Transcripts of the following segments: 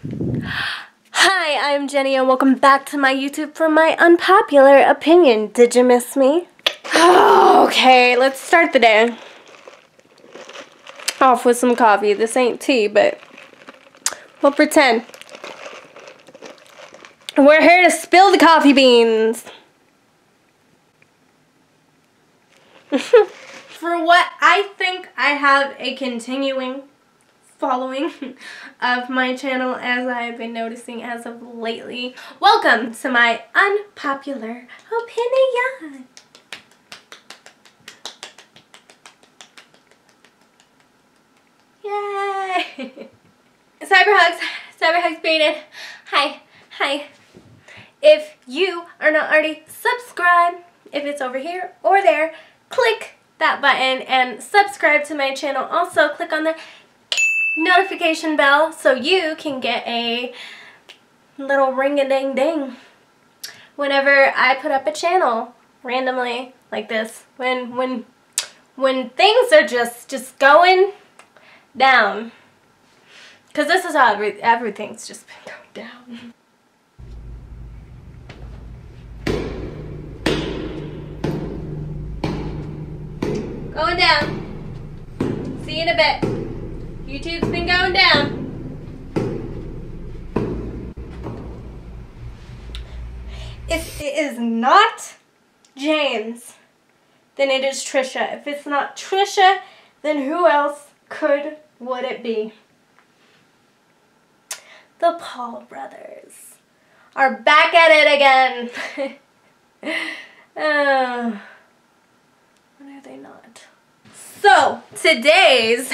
Hi, I'm Jenny and welcome back to my YouTube for my unpopular opinion. Did you miss me? Okay, let's start the day off with some coffee. This ain't tea, but we'll pretend. We're here to spill the coffee beans. For what I think I have a continuing following of my channel, as I've been noticing as of lately. Welcome to my unpopular opinion. Yay! Cyber hugs created. Hi. If you are not already subscribed, if it's over here or there, click that button and subscribe to my channel. Also, click on the notification bell so you can get a little ring-a-ding-ding whenever I put up a channel randomly like this. When things are just going down, because this is how everything's just been going down. Going down. See you in a bit. YouTube's been going down. If it is not James, then it is Trisha. If it's not Trisha, then who else would it be? The Paul brothers are back at it again. When are they not? So, today's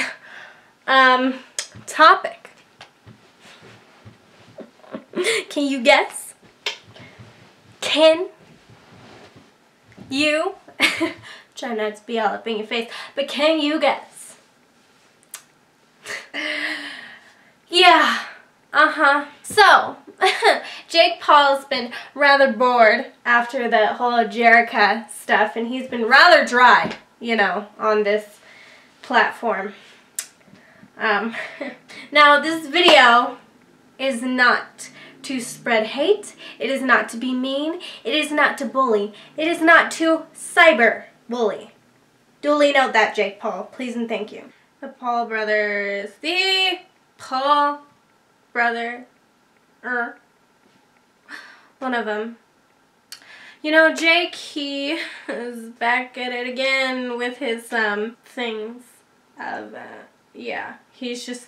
topic. Can you guess? Can you try not to be all up in your face, but can you guess? Yeah. So, Jake Paul's been rather bored after the whole Jerica stuff, and he's been rather dry, you know, on this platform. Now, this video is not to spread hate. It is not to be mean. It is not to bully. It is not to cyber bully. Duly note that, Jake Paul. Please and thank you. The Paul brothers. The Paul brother. One of them. You know, Jake, he is back at it again with his things of yeah, he's just,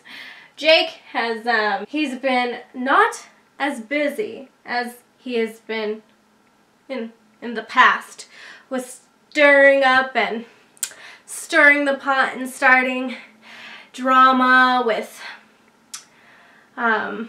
Jake has he's been not as busy as he has been in the past with stirring up and stirring the pot and starting drama with Alyssa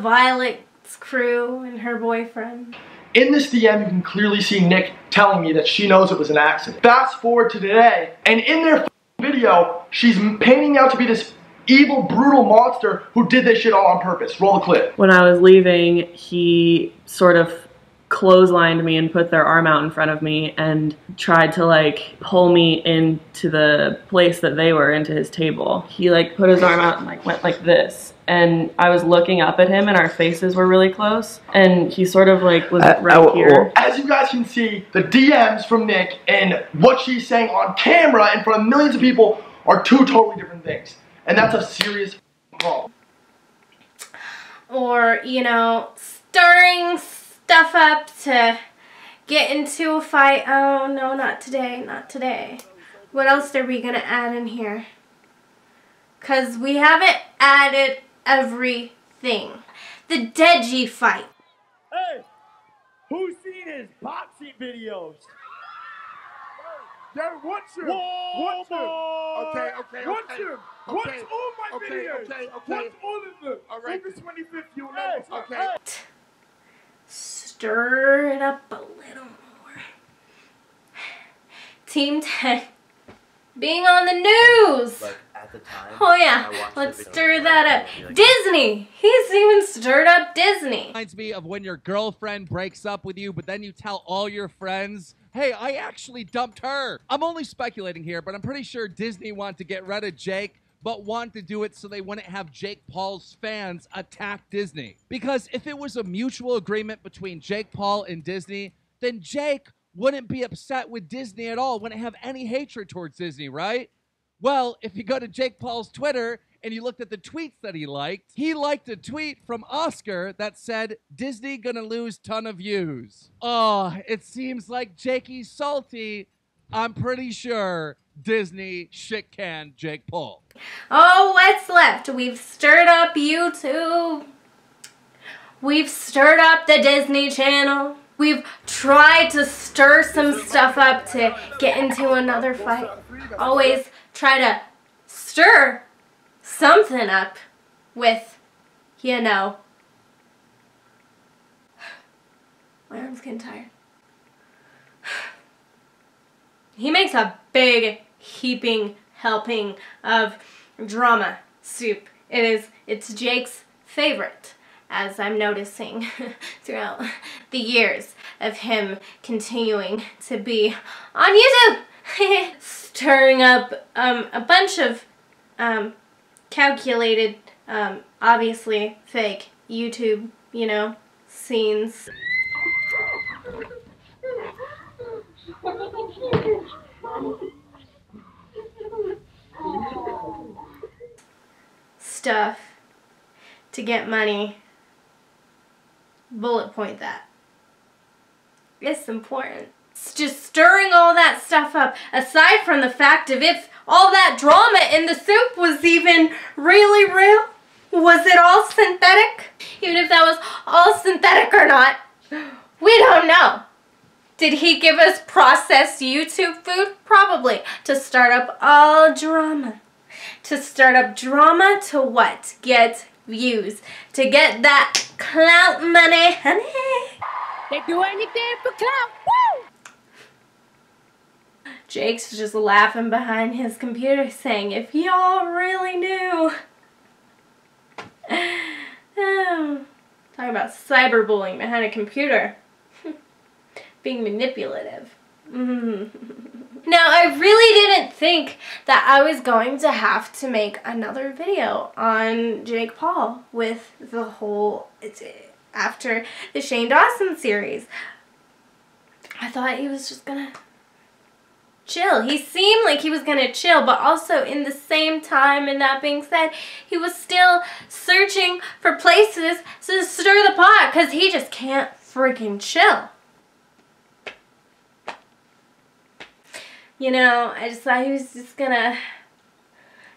Violet's crew and her boyfriend. In this DM, you can clearly see Nick telling me that she knows it was an accident. Fast forward to today, and in their video, she's painting out to be this evil, brutal monster who did this shit all on purpose. Roll the clip. When I was leaving, he sort of clotheslined me and put their arm out in front of me and tried to like pull me into the place that they were, into his table. He like put his arm out and like went like this. And I was looking up at him and our faces were really close. And he sort of like was right here. As you guys can see, the DMs from Nick and what she's saying on camera in front of millions of people are two totally different things. And that's a serious problem. Or, you know, stirring stuff up to get into a fight. Oh, no, not today, not today. What else are we going to add in here? Because we haven't added everything. The Deji fight. Hey, who's seen his boxing videos? Yo, watch him. Watch him. Okay. Watch him. Watch all my videos. Watch all of them. All right. August 25th, you'll know. Okay. Stir it up a little more. Team 10 being on the news. Like at the time. Oh yeah, let's stir that up. Disney! He's even stirred up Disney. Reminds me of when your girlfriend breaks up with you, but then you tell all your friends, hey, I actually dumped her. I'm only speculating here, but I'm pretty sure Disney wanted to get rid of Jake but wanted to do it so they wouldn't have Jake Paul's fans attack Disney. Because if it was a mutual agreement between Jake Paul and Disney, then Jake wouldn't be upset with Disney at all, wouldn't have any hatred towards Disney, right? Well, if you go to Jake Paul's Twitter and you looked at the tweets that he liked a tweet from Oscar that said, Disney gonna lose ton of views. Oh, it seems like Jakey's salty. I'm pretty sure Disney shit-canned Jake Paul. Oh, what's left? We've stirred up YouTube. We've stirred up the Disney Channel. We've tried to stir some stuff up to get into another fight. Always try to stir something up with, you know. My arm's getting tired. He makes a big heaping helping of drama soup. It's Jake's favorite, as I'm noticing throughout the years of him continuing to be on YouTube. Stirring up a bunch of calculated, obviously fake YouTube, you know, scenes. Stuff to get money. Bullet point that. It's important. It's just stirring all that stuff up, aside from the fact of if all that drama in the soup was even really real. Was it all synthetic? Even if that was all synthetic or not, we don't know. Did he give us processed YouTube food? Probably. To start up all drama. To start up drama to what? Get views. To get that clout money, honey. They do anything for clout. Woo! Jake's just laughing behind his computer saying, if y'all really knew. Oh, talking about cyberbullying behind a computer. Being manipulative. Now, I really didn't think that I was going to have to make another video on Jake Paul with the whole, after the Shane Dawson series. I thought he was just gonna chill. He seemed like he was gonna chill, but also in the same time, and that being said, he was still searching for places to stir the pot because he just can't freaking chill. You know, I just thought he was just gonna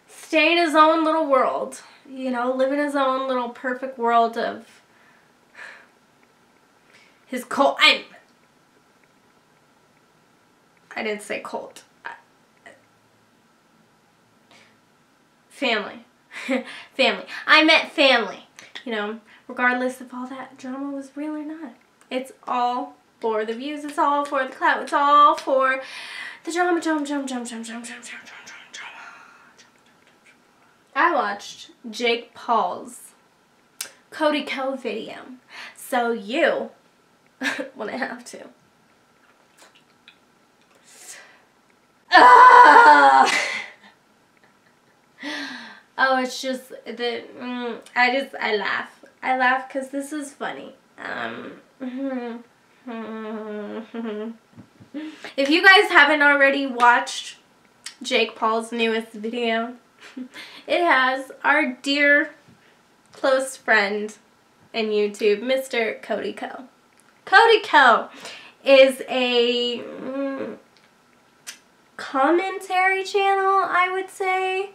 stay in his own little world. You know, live in his own little perfect world of his cult. I didn't say cult. Family. Family. I meant family. You know, regardless if all that drama was real or not. It's all for the views. It's all for the clout. It's all for the drama. I watched Jake Pauls Cody Ko video. So you want to have to. Oh, it's just the I laugh. I laugh because this is funny. If you guys haven't already watched Jake Paul's newest video, it has our dear close friend in YouTube, Mr. Cody Ko. Cody Ko is a commentary channel, I would say.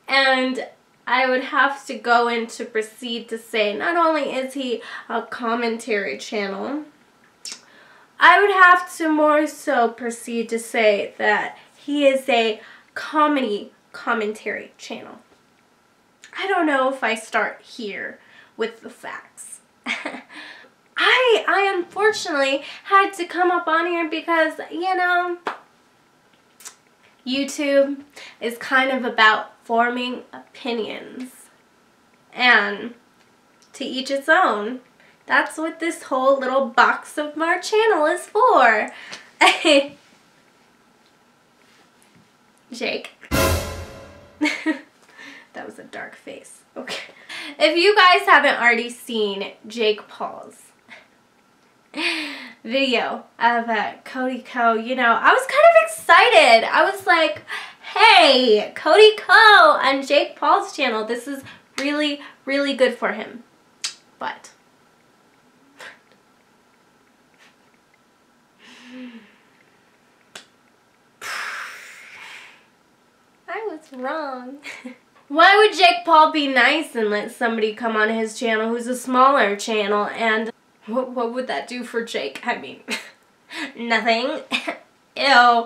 And I would have to go in to proceed to say, not only is he a commentary channel, I would have to more so proceed to say that he is a comedy commentary channel. I don't know if I start here with the facts. I unfortunately had to come up on here because, you know, YouTube is kind of about forming opinions. And to each its own. That's what this whole little box of my channel is for. Jake. That was a dark face. Okay. If you guys haven't already seen Jake Pauls' video of Cody Ko, you know, I was kind of excited. I was like, hey, Cody Ko on Jake Paul's channel. This is really, really good for him. But I was wrong. Why would Jake Paul be nice and let somebody come on his channel who's a smaller channel? And what would that do for Jake? I mean, nothing. Ew.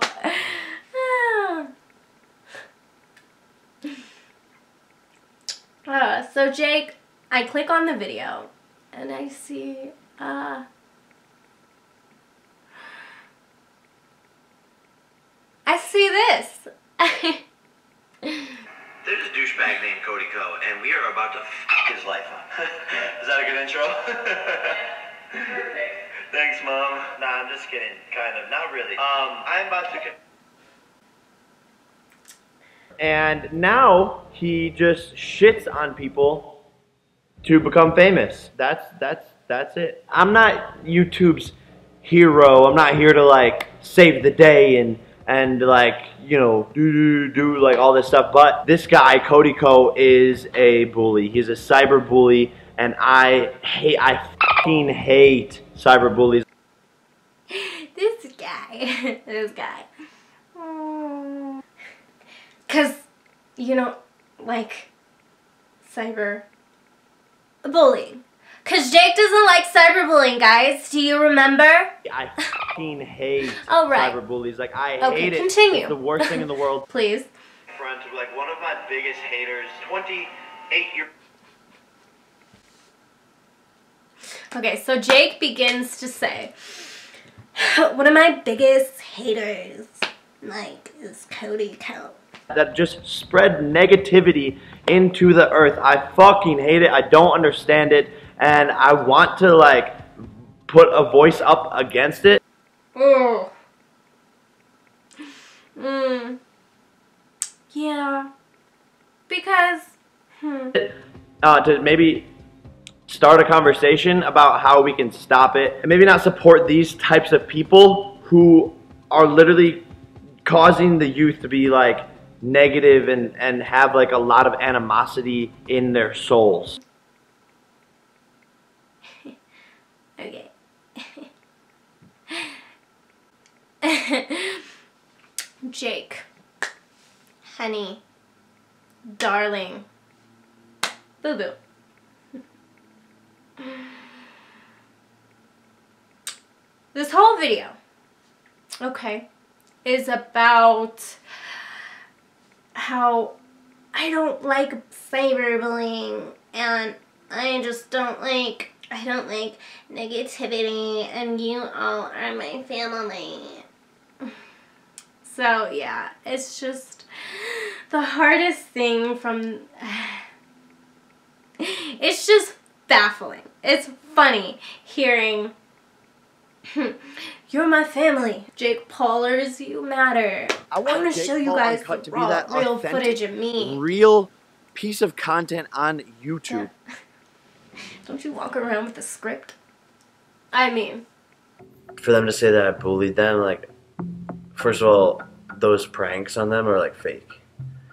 So Jake, I click on the video and I see, I see this. There's a douchebag named Cody Ko, and we are about to f his life up. Is that a good intro? Thanks, Mom. Nah, I'm just kidding. Kind of. Not really. I'm about to get... And now he just shits on people to become famous. That's it. I'm not YouTube's hero. I'm not here to like save the day and like, you know, do like all this stuff. But this guy, Cody Ko, is a bully. He's a cyber bully, and I fucking hate cyber bullies. This guy. Cause, you know, like, cyber bullying. Cause Jake doesn't like cyberbullying, guys. Do you remember? I fucking hate oh, right. cyber bullies. Like, I Okay, hate it. continue. It's the worst thing in the world. Please. Friend to like one of my biggest haters, 28-year. Okay, so Jake begins to say, one of my biggest haters, like, is Cody Ko. That just spread negativity into the earth. I fucking hate it. I don't understand it. And I want to, like, put a voice up against it. Oh. Yeah. Because, To maybe start a conversation about how we can stop it. And maybe not support these types of people who are literally causing the youth to be, like, negative and have, like, a lot of animosity in their souls. okay. Jake, honey, darling, boo-boo. This whole video, okay, is about how I don't like cyberbullying and I just don't like negativity, and you all are my family. So yeah, it's just the hardest thing from, it's just baffling. It's funny hearing, you're my family. Jake Paulers, you matter. I want to show you guys the raw, real footage of me. Real piece of content on YouTube. Don't you walk around with a script? I mean, for them to say that I bullied them, like, first of all, those pranks on them are like fake.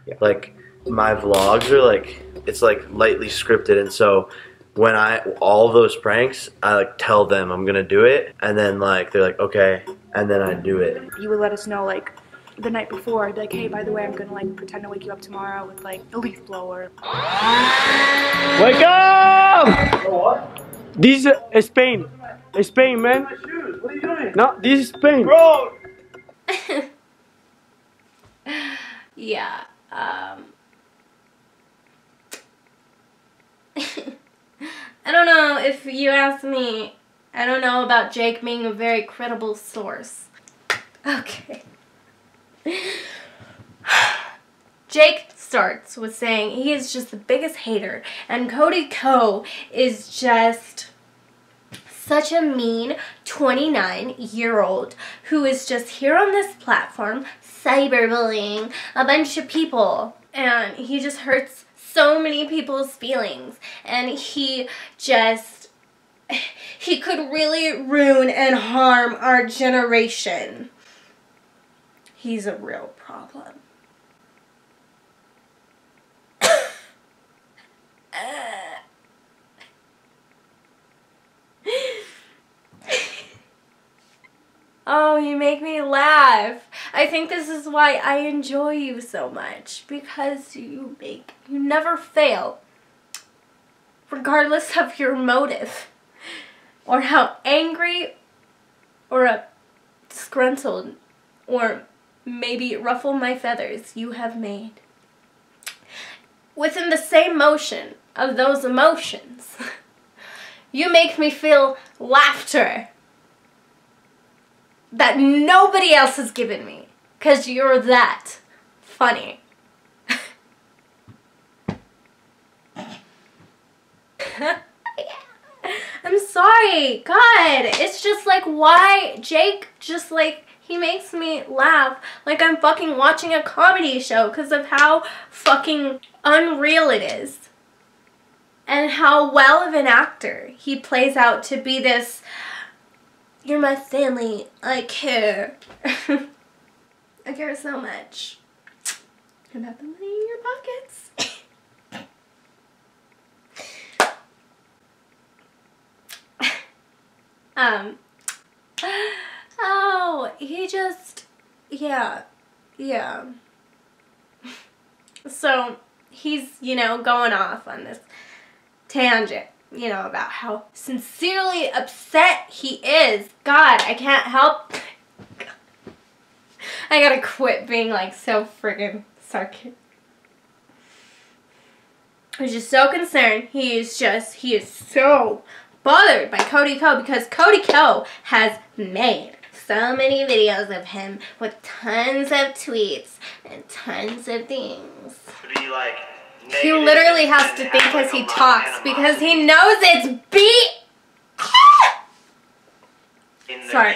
Yeah. Like, my vlogs are like, it's like lightly scripted, and so when all those pranks, I like tell them I'm gonna do it, and then like they're like, okay, and then I do it. You would let us know like the night before. I'd be like, hey, by the way, I'm gonna like pretend to wake you up tomorrow with like the leaf blower. Wake up! What? This is Spain. Spain, man. What are you doing? No, this is Spain. Bro! yeah, I don't know. If you ask me, I don't know about Jake being a very credible source. Okay. Jake starts with saying he is just the biggest hater, and Cody Ko is just such a mean 29-year-old who is just here on this platform cyberbullying a bunch of people. And he just hurts so many people's feelings. And he could really ruin and harm our generation. He's a real problem. Oh, you make me laugh. I think this is why I enjoy you so much, because you never fail, regardless of your motive, or how angry or disgruntled or maybe ruffle my feathers you have made. Within the same motion of those emotions, you make me feel laughter that nobody else has given me, because you're that funny. I'm sorry, God, it's just like, why Jake just like, he makes me laugh like I'm fucking watching a comedy show because of how fucking unreal it is. And how well of an actor he plays out to be this, you're my family, I care. I care so much about the money in your pockets. Oh, he just, yeah. So he's, you know, going off on this tangent, you know, about how sincerely upset he is. God, I can't help. I gotta quit being like so friggin' sarcastic. He's just so concerned. He is so bothered by Cody Ko, because Cody Ko has made so many videos of him with tons of tweets and tons of things. He literally has to think as he talks because he knows it's Sorry.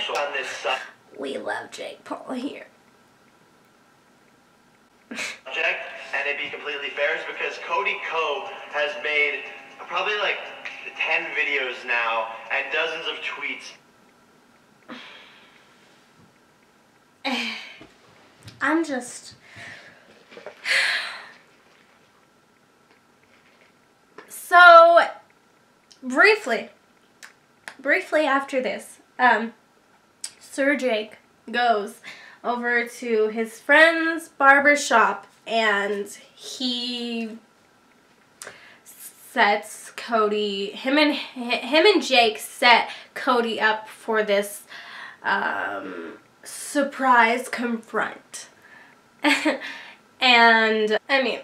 We love Jake Paul here. And it'd be completely fair is because Cody Ko has made probably like 10 videos now and dozens of tweets. I'm just... So, briefly after this, Sir Jake goes over to his friend's barber shop and he sets Cody, him and Jake set Cody up for this surprise confront. And I mean,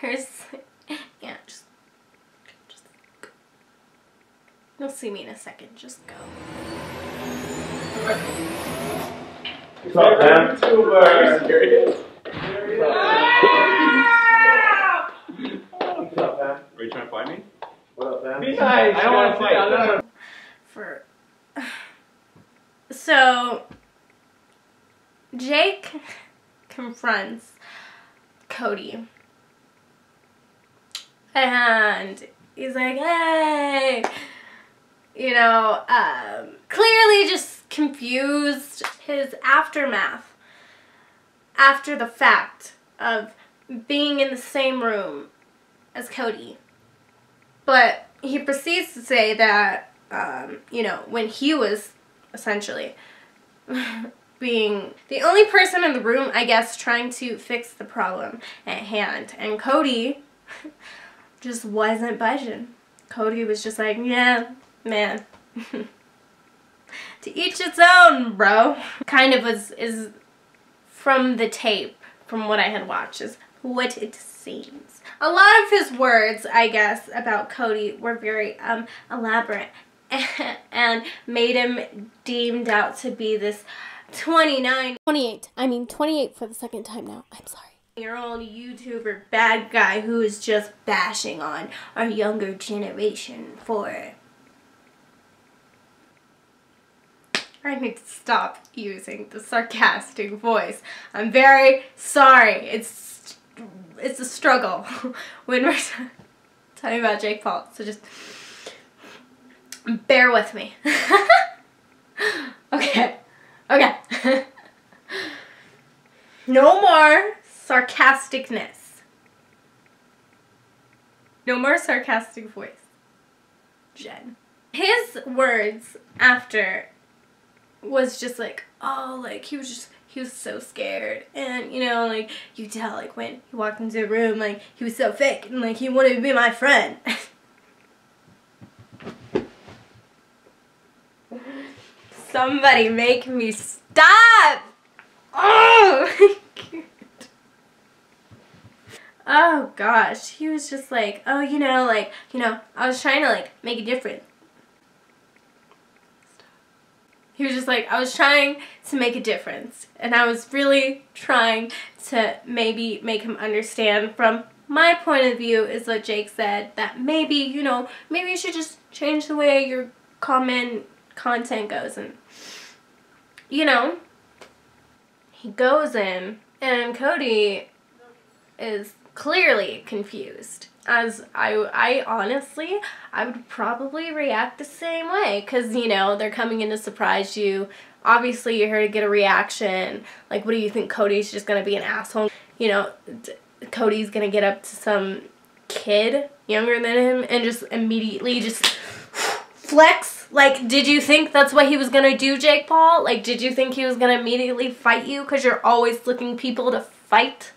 here's, yeah, just go. You'll see me in a second, just go. What's up, man? What's up, man? Are you trying to find me? What up, man? Be nice. I don't want to fight. So, Jake confronts Cody. And he's like, hey, you know, clearly just confused. His aftermath after the fact of being in the same room as Cody. But he proceeds to say that, you know, when he was essentially being the only person in the room, I guess, trying to fix the problem at hand. And Cody just wasn't budging. Cody was just like, yeah, man. To each its own, bro. Kind of is from the tape, from what I had watched, is what it seems. A lot of his words, I guess, about Cody were very elaborate and made him deemed out to be this 28 for the second time now. I'm sorry. Your old YouTuber bad guy who is just bashing on our younger generation for... I need to stop using the sarcastic voice. I'm very sorry. It's a struggle when we're talking about Jake Paul. So just bear with me. Okay. Okay. No more sarcasticness. No more sarcastic voice. Jen. His words after was just like, oh, like he was so scared, and you know, like you tell, like when he walked into the room, like he was so fake and like he wanted to be my friend. Somebody make me stop! Oh! Oh gosh, he was just like, oh, you know, like, you know, I was trying to like make a difference. He was just like, I was trying to make a difference, and I was really trying to maybe make him understand from my point of view, is what Jake said, that maybe, you know, maybe you should just change the way your content goes. And you know, he goes in, and Cody is clearly confused. As I honestly, I would probably react the same way, because, you know, they're coming in to surprise you. Obviously, you're here to get a reaction. Like, what do you think, Cody's just going to be an asshole? You know, Cody's going to get up to some kid younger than him and just immediately just flex? Like, did you think that's what he was going to do, Jake Paul? Like, did you think he was going to immediately fight you because you're always looking people to fight?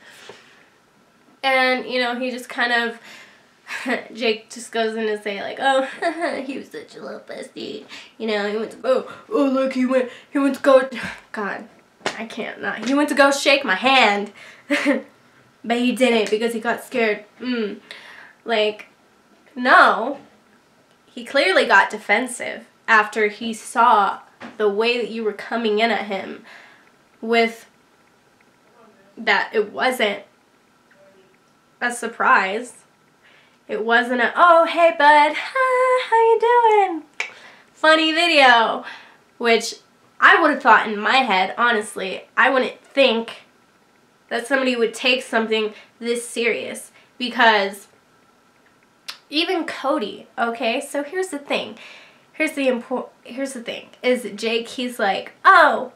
And, you know, he just kind of, Jake just goes in to say, like, oh, he was such a little pussy. You know, he went to go, oh, look, he went to go, God, I can't not. He went to go shake my hand, but he didn't because he got scared. Like, no. He clearly got defensive after he saw the way that you were coming in at him with that it wasn't a surprise. It wasn't a, oh, hey, bud, how you doing? Funny video. Which I would have thought in my head, honestly, I wouldn't think that somebody would take something this serious, because even Cody, okay, so here's the thing. Here's the thing, is Jake, he's like, oh,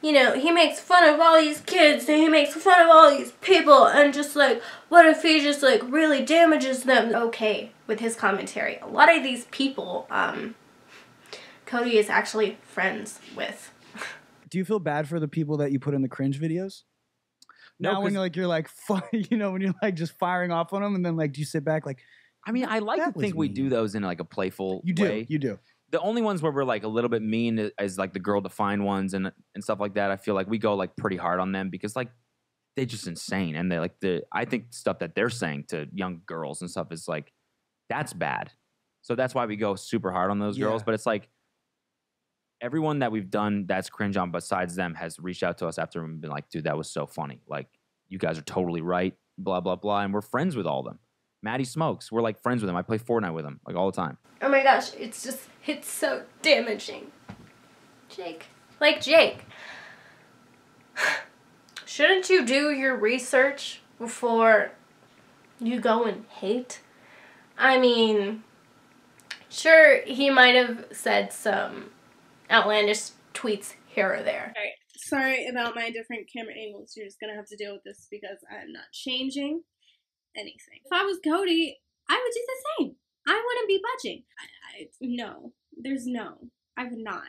you know, he makes fun of all these kids and he makes fun of all these people, and just like, what if he just like really damages them? Okay, with his commentary. A lot of these people, Cody is actually friends with. Do you feel bad for the people that you put in the cringe videos? No, now when you're like, you know, when you're like just firing off on them, and then like, do you sit back like, I mean, I like to think we do those in like a playful way. You do. The only ones where we're like a little bit mean is like the girl defined ones and stuff like that. I feel like we go like pretty hard on them because like they're just insane, and they like I think stuff that they're saying to young girls and stuff is like, that's bad. So that's why we go super hard on those girls. But it's like everyone that we've done that's cringe on besides them has reached out to us after and been like, dude, that was so funny. Like, you guys are totally right. Blah blah blah, and we're friends with all of them. Maddie Smokes, we're like friends with him. I play Fortnite with him like all the time. Oh my gosh, it's so damaging. Jake. Like, Jake, shouldn't you do your research before you go and hate? I mean, sure, he might have said some outlandish tweets here or there. Alright, sorry about my different camera angles. You're just gonna have to deal with this because I'm not changing anything. If I was Cody, I would do the same. I wouldn't be budging. No, there's no. I would not.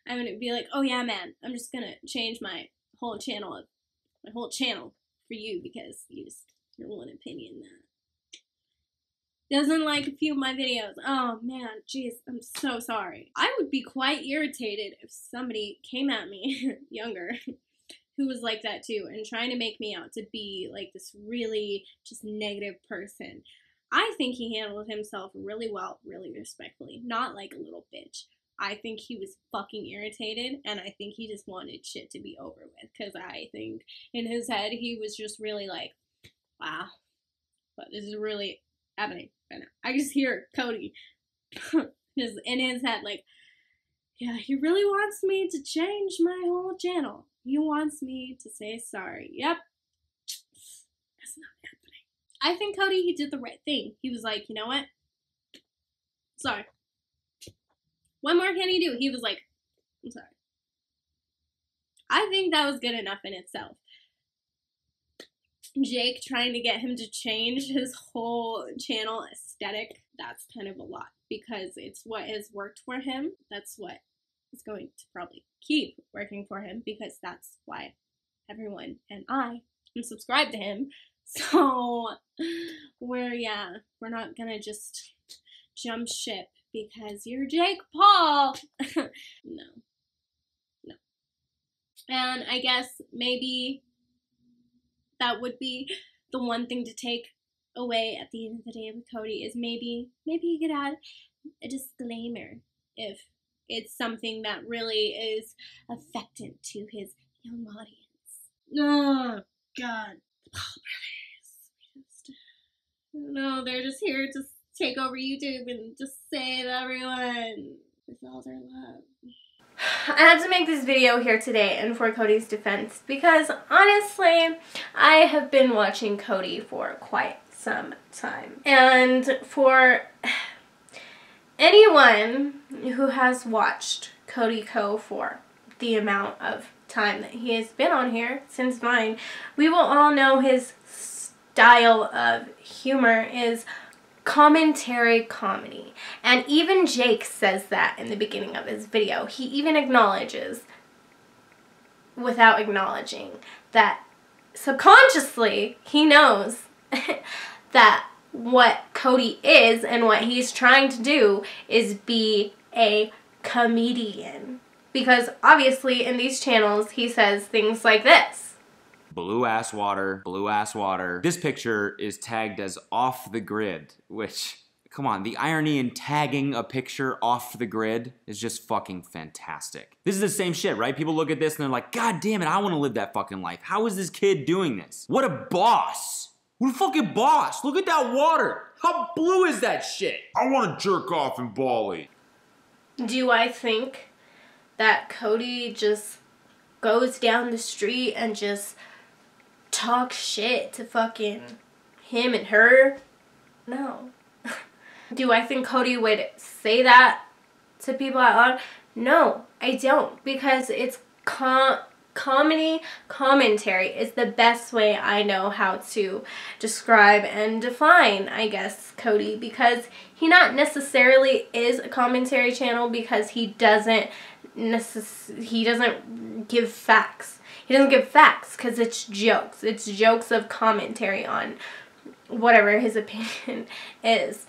I wouldn't be like, oh yeah, man, I'm just gonna change my whole channel for you because you're one opinion that doesn't like a few of my videos. Oh man, jeez, I'm so sorry. I would be quite irritated if somebody came at me, younger, who was like that too, and trying to make me out to be like this really just negative person. I think he handled himself really well, really respectfully, not like a little bitch. I think he was fucking irritated, and I think he just wanted shit to be over with, because I think in his head he was just really like, wow, but this is really happening right now. I just hear Cody just in his head like, yeah, he really wants me to change my whole channel. He wants me to say sorry. Yep. That's not happening. I think Cody, he did the right thing. He was like, you know what? Sorry. What more can he do? He was like, I'm sorry. I think that was good enough in itself. Jake trying to get him to change his whole channel aesthetic, that's kind of a lot, because it's what has worked for him. That's what is going to probably keep working for him, because that's why everyone and I am subscribed to him. So we're not gonna just jump ship because you're Jake Paul. No. And I guess maybe that would be the one thing to take away at the end of the day with Cody, is maybe you could add a disclaimer if it's something that really is affecting to his young audience. Oh, God. The Paul brothers. No, they're just here to take over YouTube and just save everyone with all their love. I had to make this video here today and for Cody's defense, because honestly, I have been watching Cody for quite some time. And for anyone who has watched Cody Ko for the amount of time that he has been on here, since mine, we will all know his style of humor is commentary comedy. And even Jake says that in the beginning of his video. He even acknowledges, without acknowledging, that subconsciously he knows that what Cody is and what he's trying to do is be a comedian. Because obviously in these channels he says things like this. Blue ass water, blue ass water. This picture is tagged as off the grid, which, come on, the irony in tagging a picture off the grid is just fucking fantastic. This is the same shit, right? People look at this and they're like, God damn it, I want to live that fucking life. How is this kid doing this? What a boss. What a fucking boss. Look at that water. How blue is that shit? I want to jerk off in Bali. Do I think that Cody just goes down the street and just talk shit to fucking him and her? No. Do I think Cody would say that to people out loud? No, I don't, because it's comedy commentary is the best way I know how to describe and define, I guess, Cody, because he not necessarily is a commentary channel, because he doesn't give facts. He doesn't give facts because it's jokes. It's jokes of commentary on whatever his opinion is.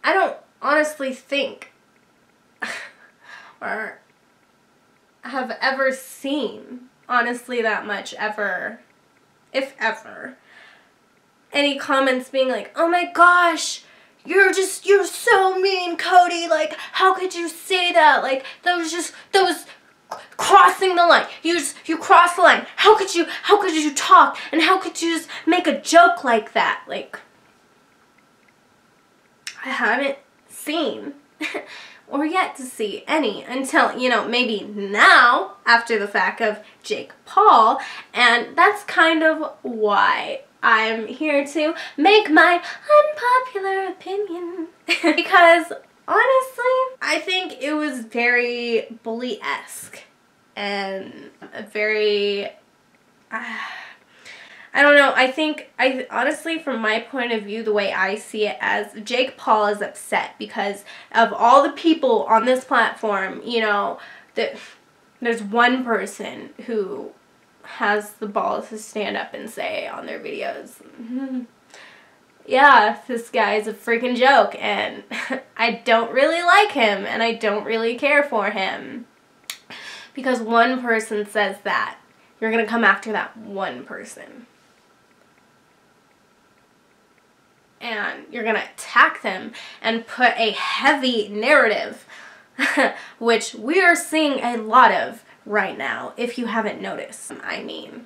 I don't honestly think or have ever seen, honestly, that much ever, if ever, any comments being like, oh my gosh, you're so mean, Cody, like, how could you say that? Like, that was crossing the line. You crossed the line. How could you talk, and how could you just make a joke like that? Like, I haven't seen or yet to see any until, you know, maybe now after the fact of Jake Paul, and that's kind of why I'm here to make my unpopular opinion. Because honestly, I think it was very bully-esque and a very, I don't know, I honestly, from my point of view, the way I see it, as Jake Paul is upset because of all the people on this platform, you know, that there's one person who has the balls to stand up and say on their videos, yeah, this guy's a freaking joke, and I don't really like him, and I don't really care for him. Because one person says that, you're gonna come after that one person. and you're gonna attack them and put a heavy narrative, which we are seeing a lot of right now, if you haven't noticed. I mean,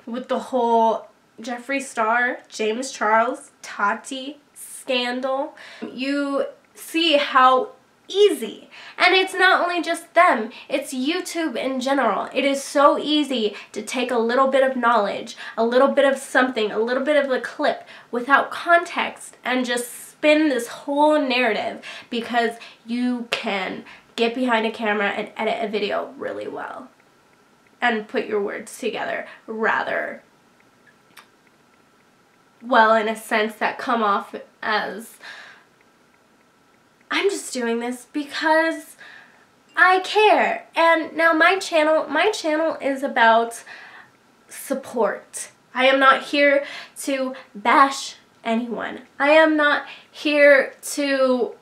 with the whole Jeffree Star, James Charles, Tati scandal, you see how easy, and it's not only just them, it's YouTube in general. It is so easy to take a little bit of knowledge, a little bit of something, a little bit of a clip without context and just spin this whole narrative because you can get behind a camera and edit a video really well and put your words together rather well, in a sense that come off as, I'm just doing this because I care. And now my channel is about support. I am not here to bash anyone. I am not here to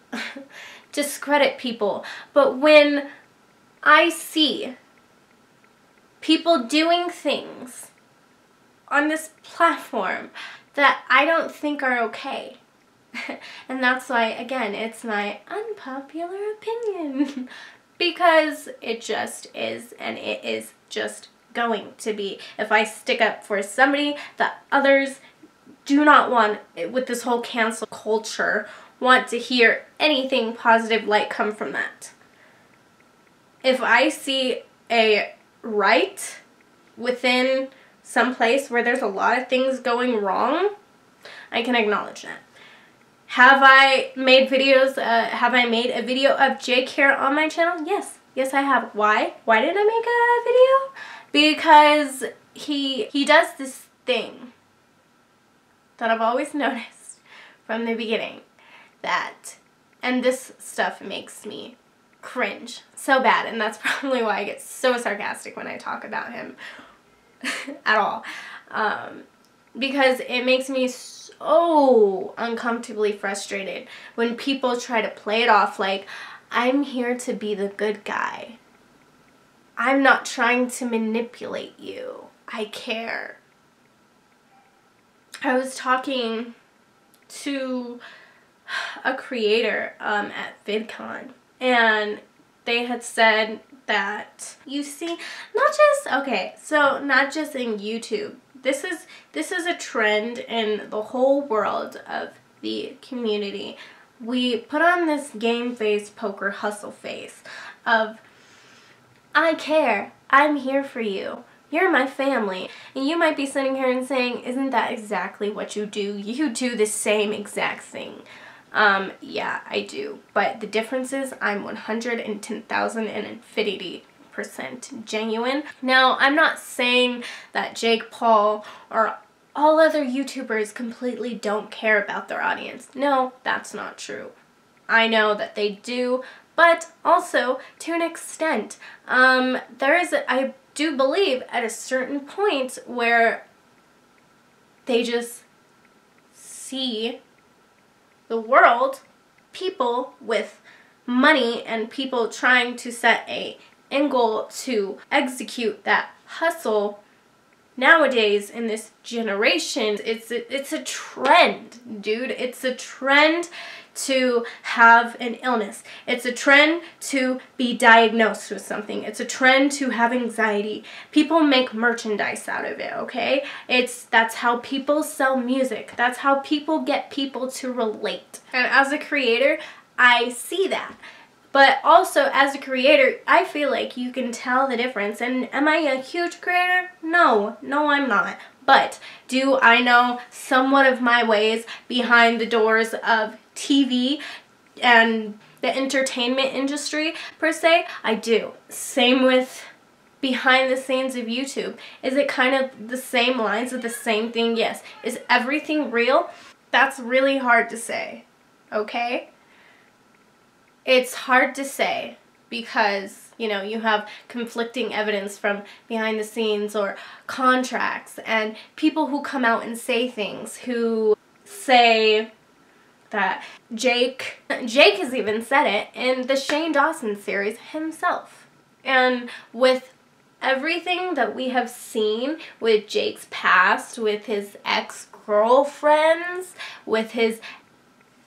discredit people. But when I see people doing things on this platform that I don't think are okay, and that's why, again, it's my unpopular opinion, because it just is, and it is just going to be. If I stick up for somebody that others do not want, with this whole cancel culture, want to hear anything positive like come from that. If I see a right within some place where there's a lot of things going wrong, I can acknowledge that. Have I made videos, have I made a video of Jake here on my channel? Yes. Yes, I have. Why? Why did I make a video? Because he does this thing that I've always noticed from the beginning, that, and this stuff makes me cringe so bad, and that's probably why I get so sarcastic when I talk about him at all. Because it makes me so uncomfortably frustrated when people try to play it off like, I'm here to be the good guy. I'm not trying to manipulate you. I care. I was talking to a creator at VidCon, and they had said that, you see, not just in YouTube. This is a trend in the whole world of the community. We put on this game face, poker hustle face of, I care, I'm here for you, you're my family. And you might be sitting here and saying, isn't that exactly what you do? You do the same exact thing. Yeah, I do. But the difference is I'm 110,000 and infinity % genuine. Now, I'm not saying that Jake Paul or all other YouTubers completely don't care about their audience. No, that's not true. I know that they do, but also to an extent. I do believe at a certain point where they just see the world, people with money and people trying to set a end goal to execute that hustle. Nowadays, in this generation, it's a trend, dude. It's a trend to have an illness. It's a trend to be diagnosed with something. It's a trend to have anxiety. People make merchandise out of it, okay? That's how people sell music. That's how people get people to relate. And as a creator, I see that. But also, as a creator, I feel like you can tell the difference. And am I a huge creator? No. No, I'm not. But do I know somewhat of my ways behind the doors of TV and the entertainment industry, per se? I do. Same with behind the scenes of YouTube. Is it kind of the same lines of the same thing? Yes. Is everything real? That's really hard to say. Okay? It's hard to say because, you know, you have conflicting evidence from behind the scenes or contracts and people who come out and say things, who say that Jake has even said it in the Shane Dawson series himself. And with everything that we have seen with Jake's past, with his ex girlfriends with his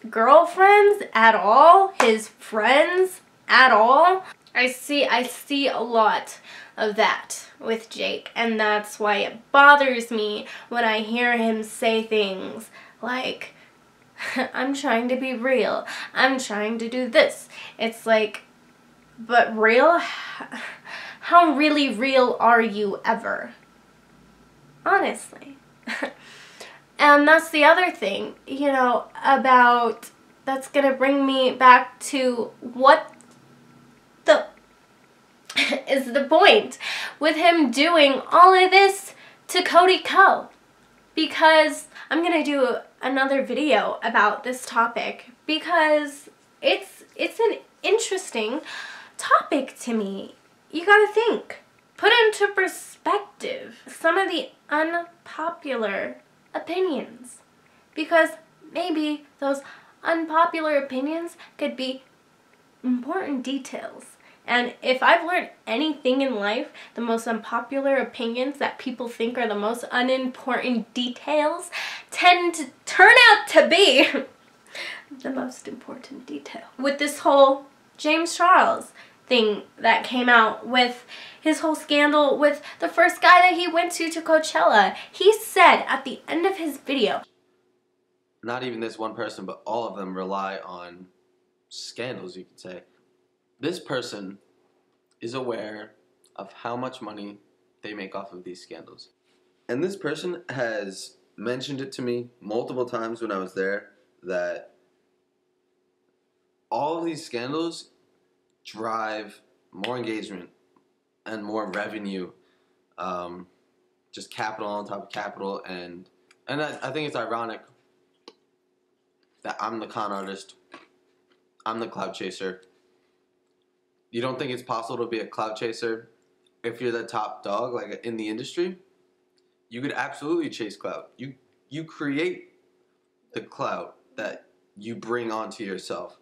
girlfriends at all, his friends at all. I see a lot of that with Jake, and that's why it bothers me when I hear him say things like, I'm trying to be real, I'm trying to do this. It's like, but real? How really real are you ever? Honestly. And that's the other thing, you know, about, that's gonna bring me back to what the is the point with him doing all of this to Cody Ko. Because I'm gonna do another video about this topic because it's an interesting topic to me. You gotta think. Put into perspective some of the unpopular opinions. Because maybe those unpopular opinions could be important details. And if I've learned anything in life, the most unpopular opinions that people think are the most unimportant details tend to turn out to be the most important detail. With this whole James Charles thing that came out with his whole scandal with the first guy that he went to Coachella, he said at the end of his video, not even this one person, but all of them rely on scandals, you could say. This person is aware of how much money they make off of these scandals. And this person has mentioned it to me multiple times when I was there, that all of these scandals drive more engagement and more revenue, just capital on top of capital. And I think it's ironic that I'm the con artist, I'm the cloud chaser. You don't think it's possible to be a cloud chaser if you're the top dog, like in the industry? You could absolutely chase clout. You create the clout that you bring onto yourself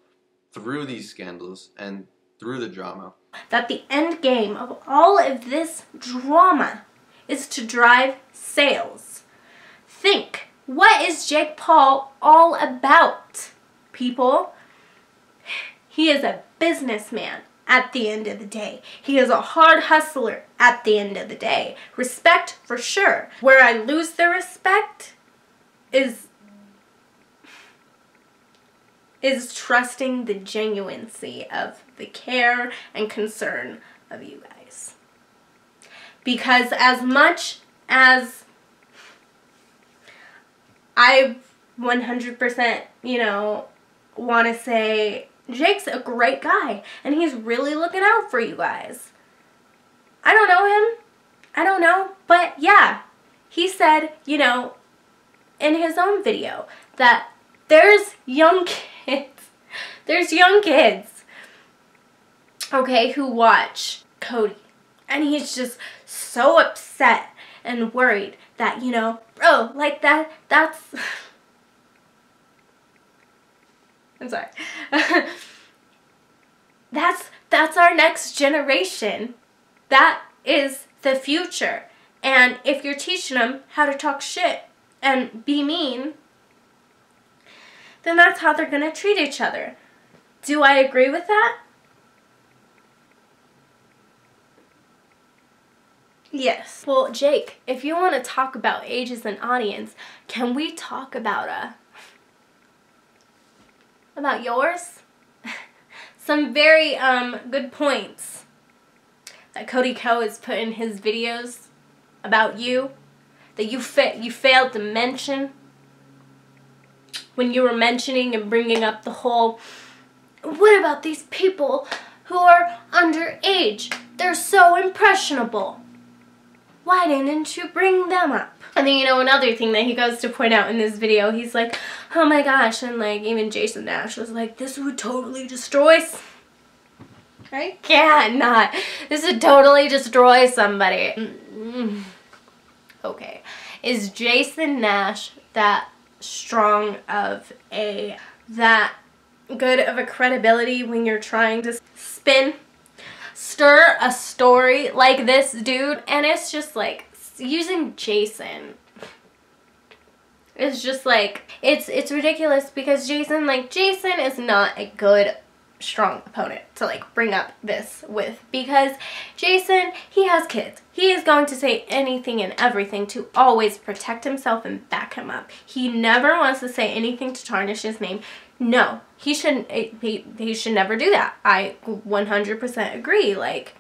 through these scandals and through the drama. that the end game of all of this drama is to drive sales. Think, what is Jake Paul all about, people? He is a businessman at the end of the day. He is a hard hustler at the end of the day. Respect for sure. Where I lose the respect is trusting the genuineness of the care and concern of you guys. Because as much as I 100%, want to say Jake's a great guy and he's really looking out for you guys. I don't know him. I don't know. But yeah, he said, in his own video that there's young kids. There's young kids, okay, who watch Cody. And he's just so upset and worried that, bro, like that's... I'm sorry. That's our next generation. That is the future. And if you're teaching them how to talk shit and be mean, then that's how they're going to treat each other. Do I agree with that? Yes. Well, Jake, if you want to talk about age as an audience, can we talk about yours? Some very good points that Cody Ko has put in his videos about you, that you failed to mention when you were mentioning and bringing up the whole, what about these people who are underage? They're so impressionable. Why didn't you bring them up? And then, another thing that he goes to point out in this video, he's like, oh my gosh, and like even Jason Nash was like, this would totally destroy... I cannot. This would totally destroy somebody. Okay. Is Jason Nash that strong of that good of a credibility when you're trying to stir a story like this, dude? And it's just like, using Jason It's just like, it's ridiculous because Jason is not a good, strong opponent to like bring up this with, because Jason, he has kids. He is going to say anything and everything to always protect himself and back him up. He never wants to say anything to tarnish his name. No, he shouldn't. He should never do that. I 100% agree. Like,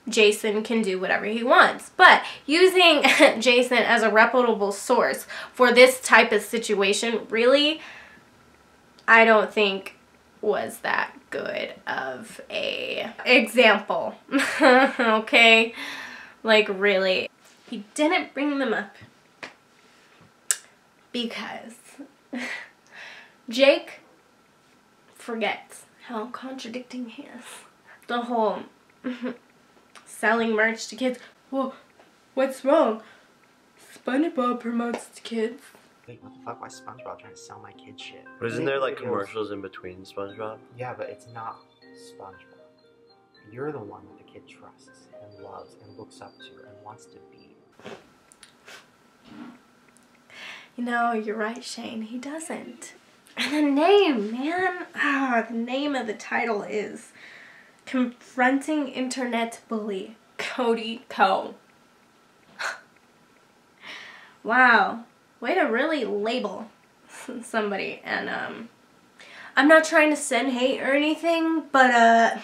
Jason can do whatever he wants, but using Jason as a reputable source for this type of situation, really, I don't think was that good of a example. Okay? Like, really. He didn't bring them up because Jake forgets how contradicting he is. The whole selling merch to kids. Well, what's wrong? SpongeBob promotes to kids. Like, what the fuck? Why is SpongeBob trying to sell my kid shit? But isn't there like commercials in between SpongeBob? Yeah, but it's not SpongeBob. You're the one that the kid trusts and loves and looks up to and wants to be. You know, you're right, Shane. He doesn't. And the name, man. The name of the title is Confronting Internet Bully Cody Ko. Wow. Way to really label somebody. And I'm not trying to send hate or anything, but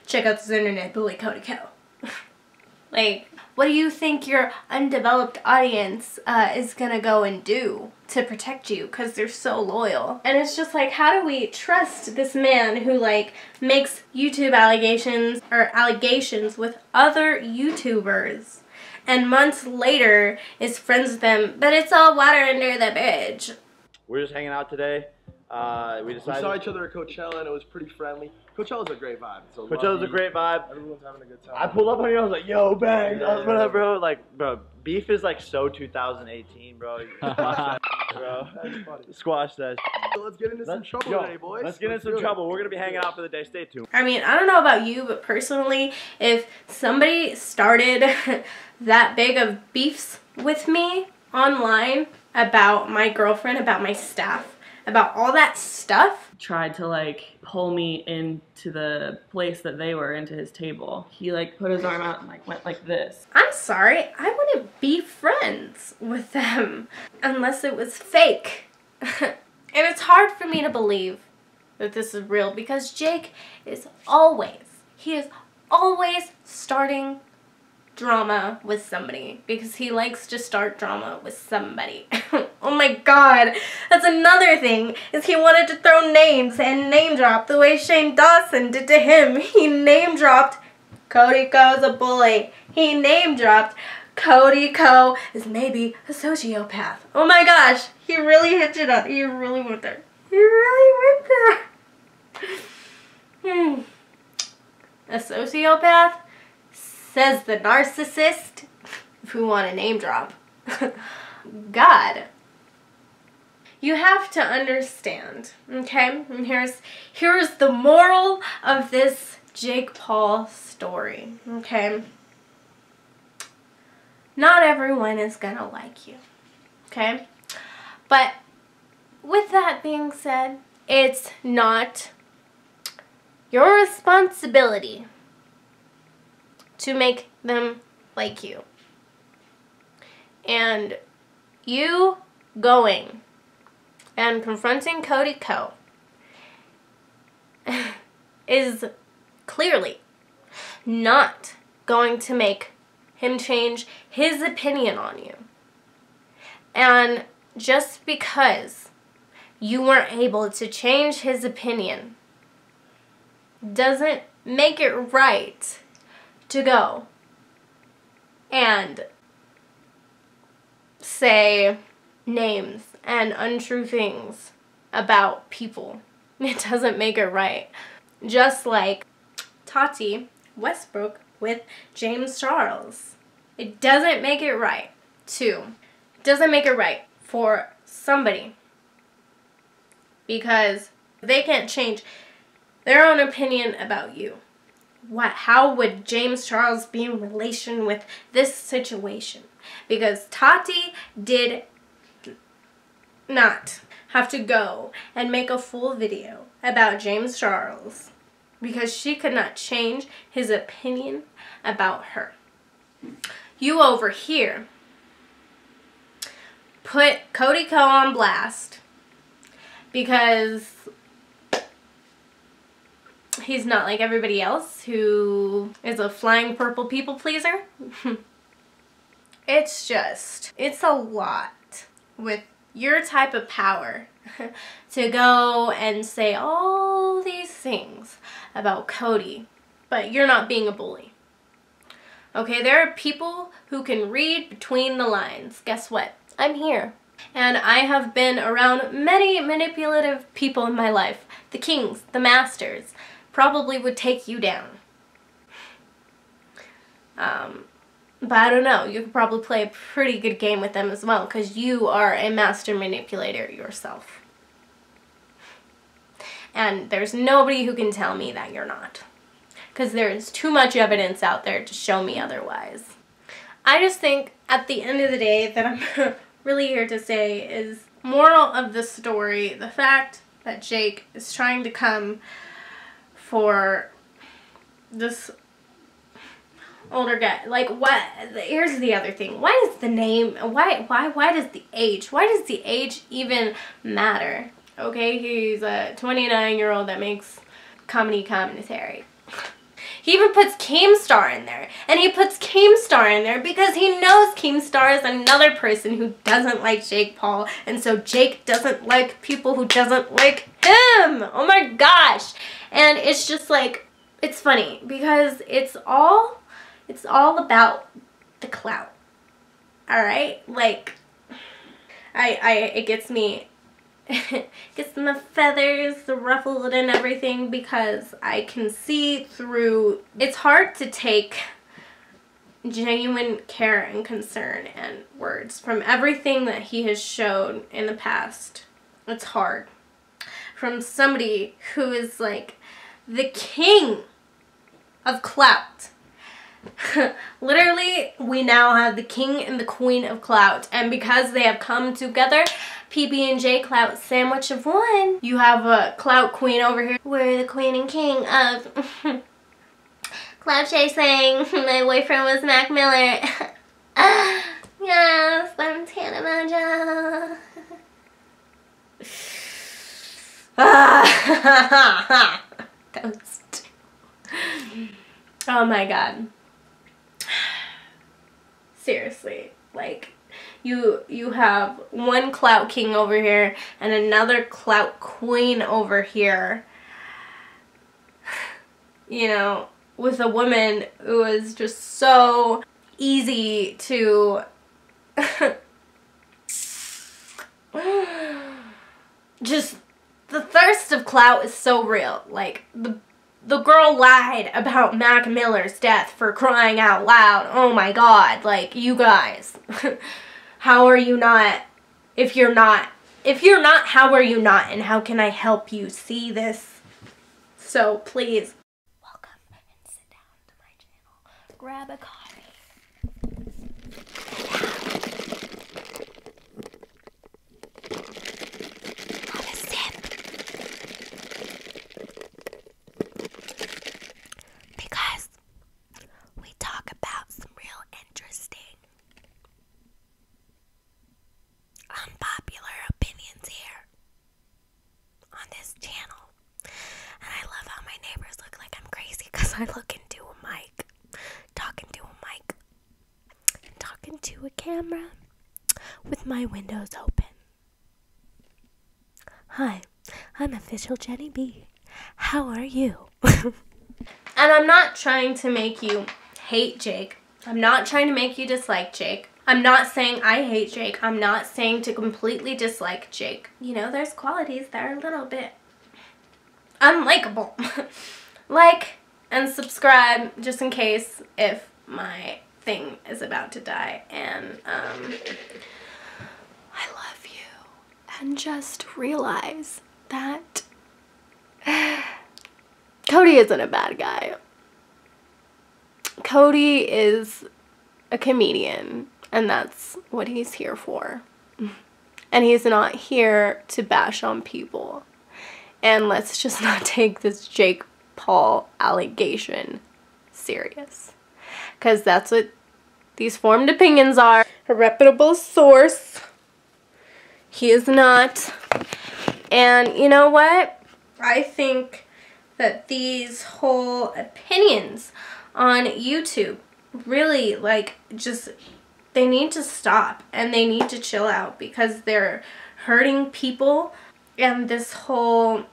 check out this internet bully Cody Ko. Like, what do you think your undeveloped audience is gonna go and do to protect you? Because they're so loyal. And it's just like, how do we trust this man who like makes YouTube allegations with other YouTubers, and months later is friends with them, but it's all water under the bridge? We're just hanging out today. We decided. We saw each other at Coachella and it was pretty friendly. Coachella's a great vibe. Coachella's a great vibe. Everyone's having a good time. I pulled up on you. I was like, "Yo, bang!" What up, bro? Like, bro, beef is like so 2018, bro. Squash that, bro. That's funny. Squash that. Let's get into some trouble today, boys. Let's get into some trouble. We're gonna be hanging out for the day. Stay tuned. I mean, I don't know about you, but personally, if somebody started that big of beefs with me online about my girlfriend, about my staff, about all that stuff, tried to like pull me into the place that they were, into his table. He like put his arm out and like went like this. I'm sorry, I wouldn't be friends with them unless it was fake. And it's hard for me to believe that this is real because Jake is always starting drama with somebody because he likes to start drama with somebody. Oh my god, that's another thing, is he wanted to throw names and name drop the way Shane Dawson did to him. He name dropped Cody Ko's a bully. He name dropped Cody Ko is maybe a sociopath. Oh my gosh, he really hit it up. He really went there. He really went there. A sociopath? Says the narcissist, if we want to name drop. God. You have to understand, okay? And here's the moral of this Jake Paul story, okay? Not everyone is gonna like you, okay? But with that being said, it's not your responsibility to make them like you. And you going and confronting Cody Ko is clearly not going to make him change his opinion on you. And just because you weren't able to change his opinion doesn't make it right to go and say names and untrue things about people. It doesn't make it right. Just like Tati Westbrook with James Charles. It doesn't make it right too. It doesn't make it right for somebody because they can't change their own opinion about you. How would James Charles be in relation with this situation? Because Tati did not have to go and make a full video about James Charles because she could not change his opinion about her. You over here put Cody Ko on blast because he's not like everybody else who is a flying purple people pleaser. It's a lot with your type of power to go and say all these things about Cody, but you're not being a bully. Okay, there are people who can read between the lines. Guess what? I'm here. And I have been around many manipulative people in my life. The kings, the masters, probably would take you down. But I don't know, you could probably play a pretty good game with them as well because you are a master manipulator yourself. And there's nobody who can tell me that you're not. Because there's too much evidence out there to show me otherwise. I just think at the end of the day that I'm really here to say is, moral of the story, the fact that Jake is trying to come for this older guy. Like, what? Here's the other thing. Why does the name, why does the age even matter? Okay, he's a 29-year-old that makes commentary. He even puts Keemstar in there. And he puts Keemstar in there because he knows Keemstar is another person who doesn't like Jake Paul. And so Jake doesn't like people who doesn't like him. Oh my gosh. And it's just like, it's funny because it's all about the clout. Alright? Like, it gets me, gets my feathers ruffled and everything because I can see through. It's hard to take genuine care and concern and words from everything that he has shown in the past. It's hard. From somebody who is like the king of clout. Literally, we now have the king and the queen of clout, and because they have come together, PB&J clout sandwich of one. You have a clout queen over here. We're the queen and king of clout chasing. My boyfriend was Mac Miller. Yes, I'm Tana Mojo. Toast. Oh my god. Seriously, like, you have one clout king over here and another clout queen over here, you know, with a woman who is just so easy to just, the thirst of clout is so real. Like, the girl lied about Mac Miller's death, for crying out loud. Oh my god, like, you guys. How are you not? If you're not, how are you not? And how can I help you see this? So please, welcome and sit down to my channel. Grab a coffee. Have a sip. Because we talk about some real interesting, unpopular opinions here on this channel. And I love how my neighbors look like I'm crazy because I look into a mic, talking to a mic, talking to a camera with my windows open. Hi, I'm official Jenny B. How are you? And I'm not trying to make you hate Jake. I'm not trying to make you dislike Jake. I'm not saying I hate Jake. I'm not saying to completely dislike Jake. You know, there's qualities that are a little bit unlikable. Like and subscribe just in case if my thing is about to die. And I love you. And just realize that Cody isn't a bad guy. Cody is a comedian, and that's what he's here for. and he's not here to bash on people. And let's just not take this Jake Paul allegation serious, because that's what these formed opinions are. A reputable source. He is not. And you know what? I think that these whole opinions on YouTube really, like, just, they need to stop and they need to chill out, because they're hurting people, and this whole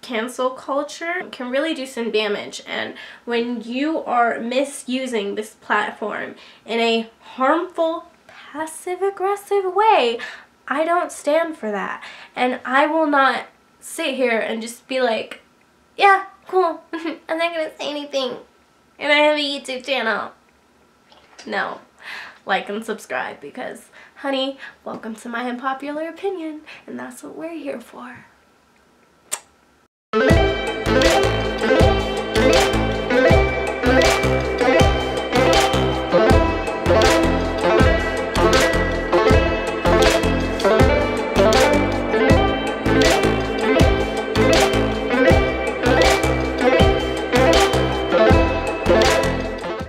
cancel culture can really do some damage. And when you are misusing this platform in a harmful, passive-aggressive way, I don't stand for that. And I will not sit here and just be like, yeah, cool, I'm not gonna say anything, and I have a YouTube channel. No. Like and subscribe, because, honey, welcome to my unpopular opinion, and that's what we're here for.